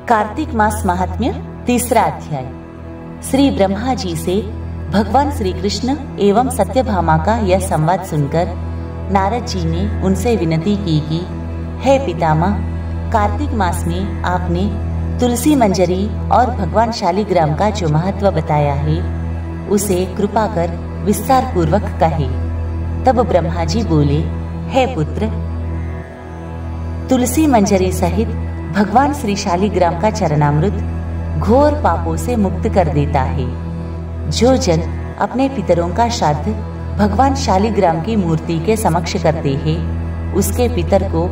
कार्तिक मास महात्म्य तीसरा अध्याय। श्री ब्रह्मा जी से भगवान श्री कृष्ण एवं सत्यभामा का यह संवाद सुनकर नारद जी ने उनसे विनती की कि हे पितामह, कार्तिक मास में आपने तुलसी मंजरी और भगवान शालिग्राम का जो महत्व बताया है उसे कृपा कर विस्तार पूर्वक कहे। तब ब्रह्मा जी बोले, हे पुत्र, तुलसी मंजरी सहित भगवान श्री शालिग्राम का चरणामृत घोर पापों से मुक्त कर देता है। जो जन अपने पितरों का श्राद्ध भगवान शालिग्राम की मूर्ति के समक्ष करते हैं, उसके पितर को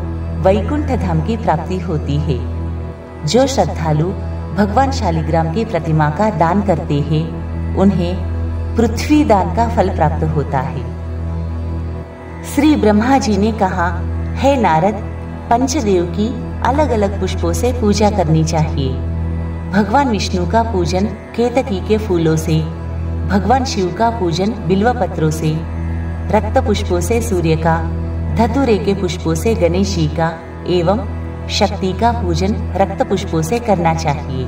वैकुंठ धाम की प्राप्ति होती है। जो श्रद्धालु भगवान शालिग्राम की प्रतिमा का दान करते हैं, उन्हें पृथ्वी दान का फल प्राप्त होता है। श्री ब्रह्मा जी ने कहा, हे नारद, पंचदेव की अलग अलग पुष्पों से पूजा करनी चाहिए। भगवान विष्णु का पूजन केतकी के फूलों से, भगवान शिव का पूजन बिल्व पत्रों से, रक्त पुष्पों से सूर्य का, धतूरे के पुष्पों से गणेश जी का एवं शक्ति का पूजन रक्त पुष्पों से करना चाहिए।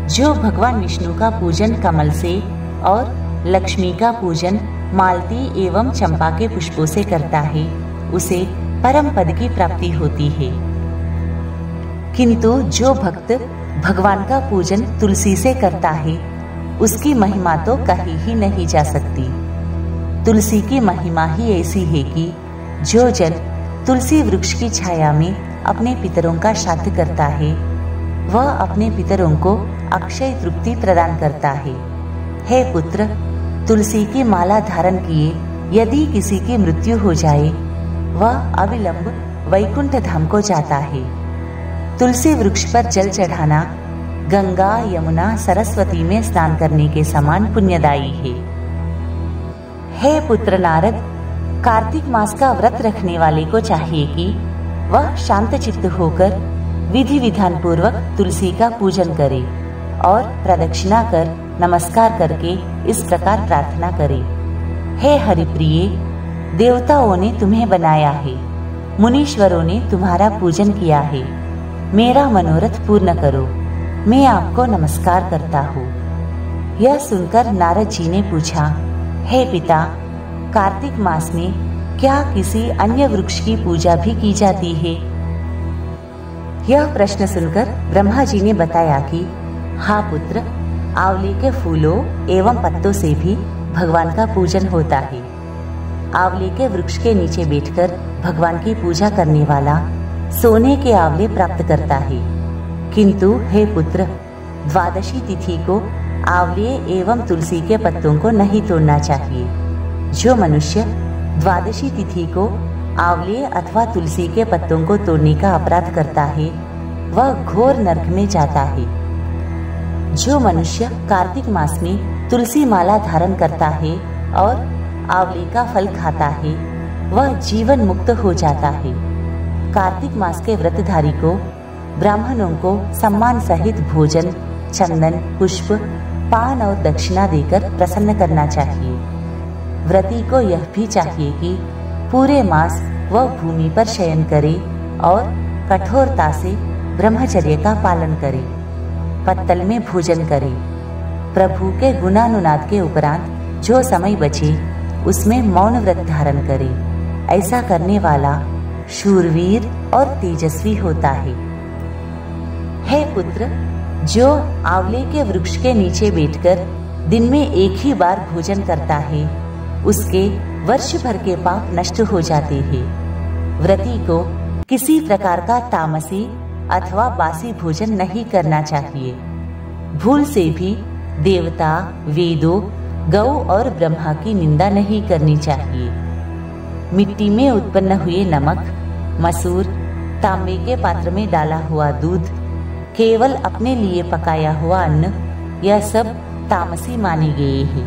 जो भगवान विष्णु का पूजन कमल से और लक्ष्मी का पूजन मालती एवं चंपा के पुष्पों से करता है, उसे परम पद की प्राप्ति होती है। किंतु जो भक्त भगवान का पूजन तुलसी से करता है, उसकी महिमा तो कही ही नहीं जा सकती। तुलसी की महिमा ही ऐसी है कि जो जन तुलसी वृक्ष की छाया में अपने पितरों का श्राद्ध करता है, वह अपने पितरों को अक्षय तृप्ति प्रदान करता है। हे पुत्र, तुलसी की माला धारण किए यदि किसी की मृत्यु हो जाए, वह अविलंब वैकुंठ धाम को जाता है। तुलसी वृक्ष पर जल चढ़ाना गंगा, यमुना, सरस्वती में स्नान करने के समान पुण्यदायी है। हे पुत्र नारद, कार्तिक मास का व्रत रखने वाले को चाहिए कि वह शांत चित्त होकर विधि विधान पूर्वक तुलसी का पूजन करे और प्रदक्षिणा कर नमस्कार करके इस प्रकार प्रार्थना करे, हे हरिप्रिय, देवताओं ने तुम्हें बनाया है, मुनीश्वरों ने तुम्हारा पूजन किया है, मेरा मनोरथ पूर्ण करो, मैं आपको नमस्कार करता हूँ। यह सुनकर नारद जी ने पूछा, हे पिता, कार्तिक मास में क्या किसी अन्य वृक्ष की पूजा भी की जाती है? यह प्रश्न सुनकर ब्रह्मा जी ने बताया कि हाँ पुत्र, आंवले के फूलों एवं पत्तों से भी भगवान का पूजन होता है। आंवले के वृक्ष के नीचे बैठकर भगवान की पूजा करने वाला सोने के आंवले प्राप्त करता है। किंतु हे पुत्र, द्वादशी तिथि को आंवले एवं तुलसी के पत्तों को नहीं तोड़ना चाहिए। जो मनुष्य द्वादशी तिथि को आंवले अथवा तुलसी के पत्तों को तोड़ने का अपराध करता है, वह घोर नरक में जाता है। जो मनुष्य कार्तिक मास में तुलसी माला धारण करता है और आंवले का फल खाता है, वह जीवन मुक्त हो जाता है। कार्तिक मास के व्रतधारी को ब्राह्मणों को सम्मान सहित भोजन, चंदन, पुष्प, पान और दक्षिणा देकर प्रसन्न करना चाहिए। व्रती को यह भी चाहिए कि पूरे मास वह भूमि पर शयन करे और कठोरता से ब्रह्मचर्य का पालन करे, पत्तल में भोजन करे। प्रभु के गुणानुनाद के उपरांत जो समय बचे उसमें मौन व्रत धारण करे। ऐसा करने वाला शूरवीर और तेजस्वी होता है। हे पुत्र, जो आंवले के वृक्ष के नीचे बैठकर दिन में एक ही बार भोजन करता है, उसके वर्ष भर के पाप नष्ट हो जाते हैं। व्रती को किसी प्रकार का तामसी अथवा बासी भोजन नहीं करना चाहिए। भूल से भी देवता, वेदों, गौ और ब्रह्मा की निंदा नहीं करनी चाहिए। मिट्टी में उत्पन्न हुए नमक, मसूर, तांबे के पात्र में डाला हुआ दूध, केवल अपने लिए पकाया हुआ अन्न, यह सब तामसी माने गए हैं।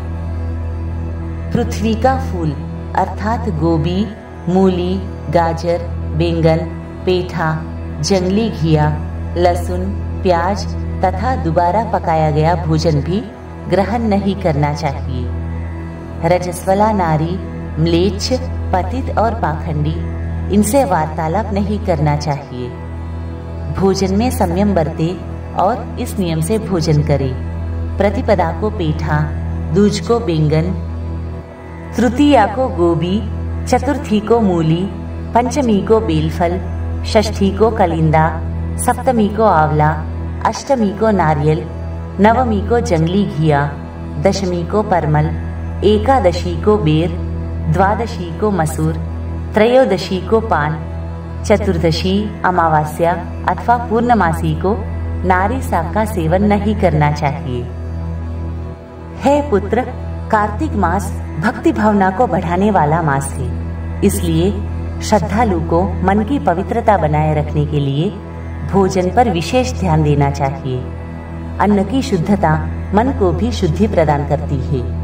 पृथ्वी का फूल अर्थात गोभी, मूली, गाजर, बैंगन, पेठा, जंगली घिया, लहसुन, प्याज तथा दोबारा पकाया गया भोजन भी ग्रहण नहीं करना चाहिए। रजस्वला नारी, म्लेच्छ, पतित और पाखंडी, इनसे वार्तालाप नहीं करना चाहिए। भोजन में संयम बरते और इस नियम से भोजन करें। प्रतिपदा को पेठा, दूज को बैंगन, तृतीया को गोभी, चतुर्थी को मूली, पंचमी को बेलफल, षष्ठी को कलिंदा, सप्तमी को आंवला, अष्टमी को नारियल, नवमी को जंगली घिया, दशमी को परमल, एकादशी को बेर, द्वादशी को मसूर, त्रयोदशी को पान, चतुर्दशी अमावस्या अथवा पूर्णमासी को नारी शाक का सेवन नहीं करना चाहिए। हे पुत्र, कार्तिक मास भक्ति भावना को बढ़ाने वाला मास है, इसलिए श्रद्धालु को मन की पवित्रता बनाए रखने के लिए भोजन पर विशेष ध्यान देना चाहिए। अन्न की शुद्धता मन को भी शुद्धि प्रदान करती है।